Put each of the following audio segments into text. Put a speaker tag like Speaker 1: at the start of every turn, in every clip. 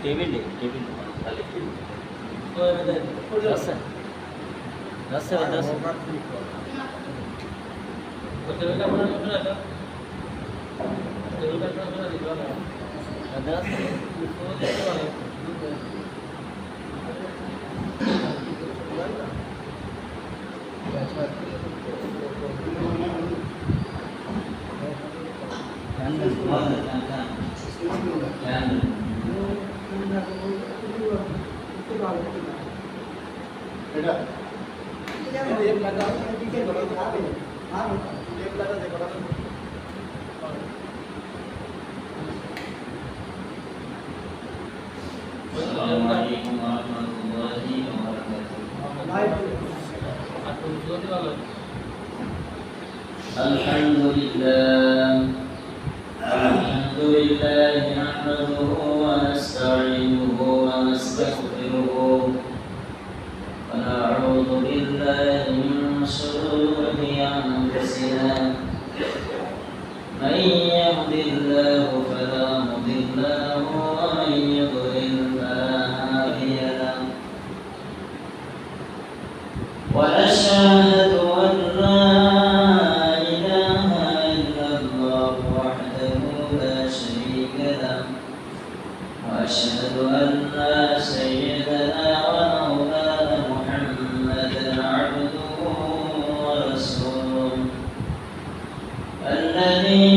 Speaker 1: टेबिल दस Assalamualaikum warahmatullahi wabarakatuh. Alhamdulillah nahmaduhu wa nasta'inuhu wa nastaghfiruh wa na'udzu billahi min shururi anfusina man yahdihillahu fala mudilla lahu wa man yudlil fala hadiya lahu wa ashhadu an la وأشهد أن سيدنا ومولانا محمدا عبده ورسوله الذي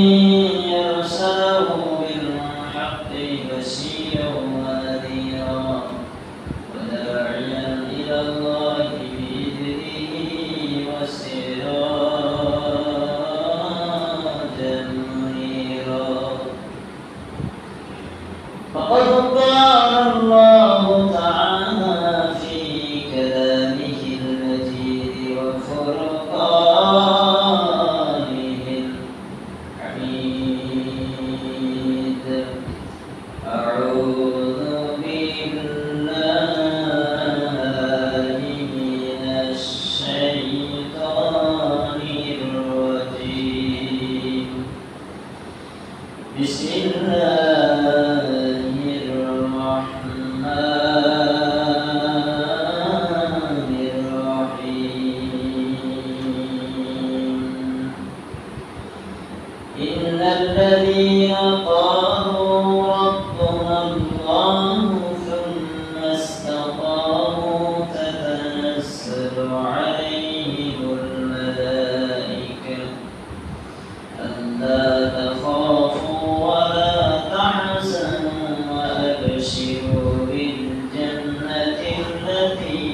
Speaker 1: أرسله بالحق بشيرا ونذيرا وداعيا إلى الله بإذنه وسراجا منيرا. فقد قال الله تعالى في كلامه المجيد وفرقانه الحميد. أعوذ بالله من الشيطان الرجيم. بسم الله إن الذين قالوا ربنا الله ثم استقاموا تتنزل عليهم الملائكة ألا تخافوا ولا تحزنوا وأبشروا بالجنة التي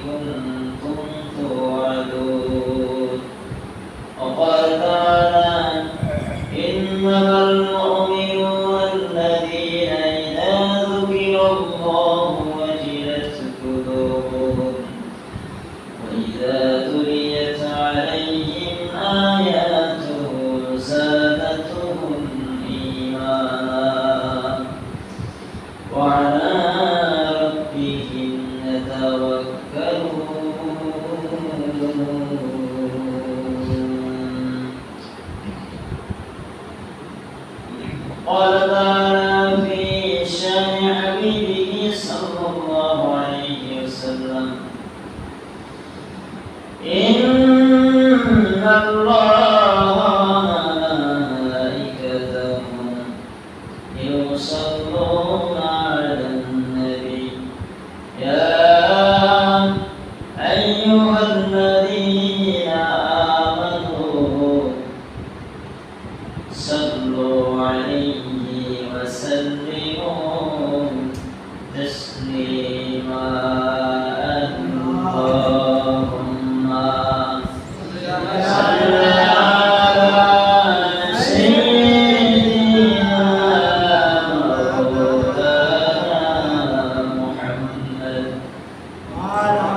Speaker 1: كنتم توعدون. وقال تعالى إنما المؤمنون الذين إذا ذكر الله وجلت قلوبهم وإذا تليت عليهم آياته زادتهم إيمانا وعلى ربهم يتوكلون. قال تعالى في شان حبيبه صلى الله عليه وسلم إن الله وملائكته يصلون على النبي يا أيها الذين آمنوا صلوا عليه وسلموا تسليما. اللهم صل على سيدنا مولانا محمد وعلى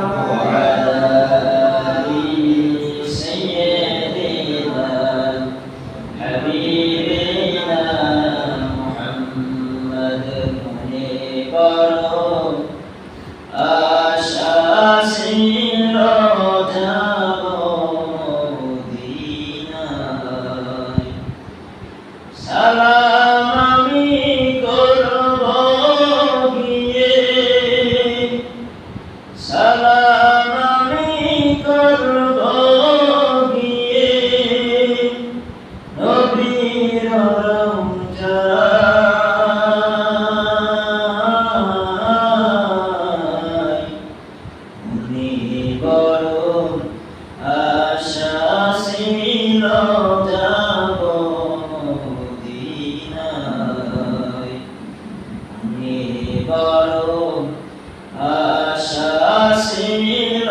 Speaker 1: آل سيدنا حبيبنا محمد منيب হাসির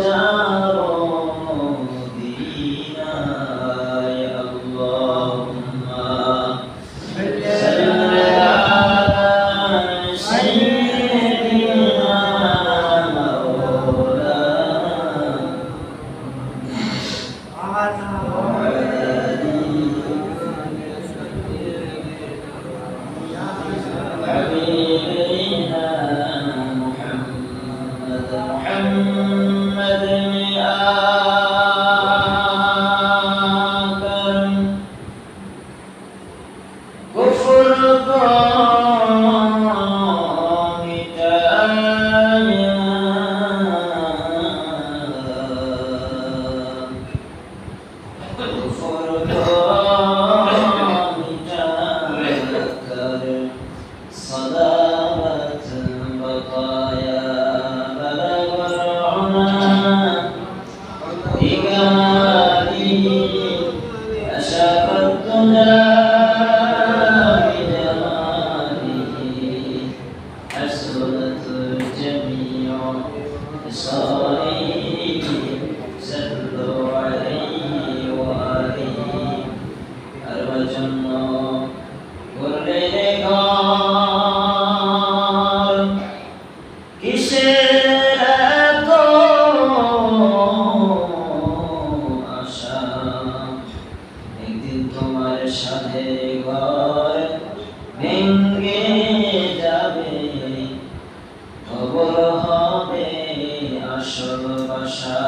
Speaker 1: জারো দিনায় আল্লাহুম্মা সাল্লি আলা সাইয়্যিদিনা সাথে ঘর ভেঙে যাবে, খবর হবে আসল বাসা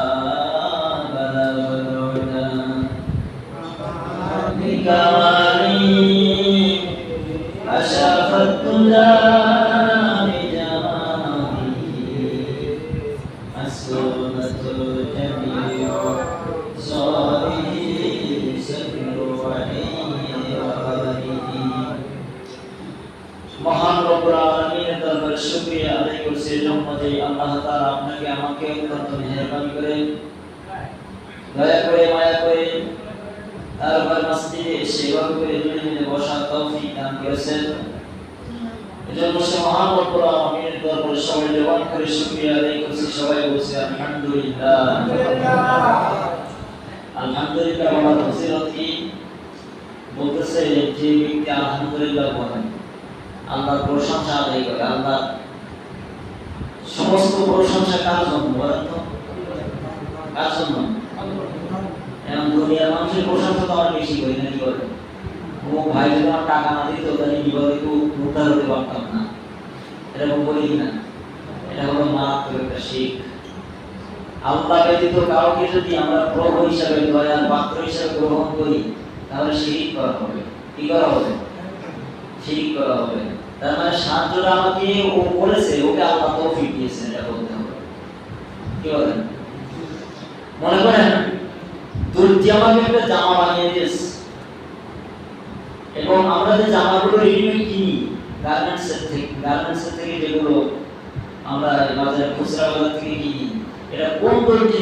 Speaker 1: মহান রব্বুল আলামিনের দরবারে শুকরিয়া আদায় করছি এজন্য যে আল্লাহ তাআলা আপনাকে আমাকে অত্যন্ত মেহেরবানি করে দয়া করে মায়া করে তারপর মসজিদে সেবা করে দুনিয়াতে বসার তৌফিক দান করেছেন। এজন্য সে মহান রব্বুল আলামিনের দরবারে সবাই জবান করে শুকরিয়া আদায় করছি, সবাই বলছে আলহামদুলিল্লাহ। আলহামদুলিল্লাহ বলার ফজিলত কি? বলতেছে যে ব্যক্তি আলহামদুলিল্লাহ বলে আল্লাহর প্রশংসা আদায় করে। আল্লাহ সমস্ত প্রশংসা কার জন্য বলেন তো? কার জন্য? এখন দুনিয়ার মানুষের প্রশংসা তো আমরা বেশি করি না, কি করে? ও ভাই যদি আমার টাকা না দিত তাহলে বিপদে কেউ উদ্ধার হতে পারতাম না, এরকম বলি না? এটা হলো মারাত্মক একটা শিখ। আল্লাহ ব্যতীত কাউকে যদি আমরা প্রভু হিসাবে দয়ার পাত্র হিসাবে গ্রহণ করি তাহলে শিরিক করা হবে। কি করা হবে? শিরিক করা হবে। তার মানে সাহায্যটা আমাকে ও করেছে, ওকে আল্লাহ তৌফিক দিয়েছেন, এটা বলতে হবে। কি বলেন? মনে করেন দুর্জি আমাকে একটা জামা বানিয়ে দিয়েছে, এবং আমরা যে জামাগুলো রেডিমেড কিনি গার্মেন্টসের থেকে যেগুলো আমরা বাজারে খুচরা বাজার থেকে কিনি, এটা কোন দর্জি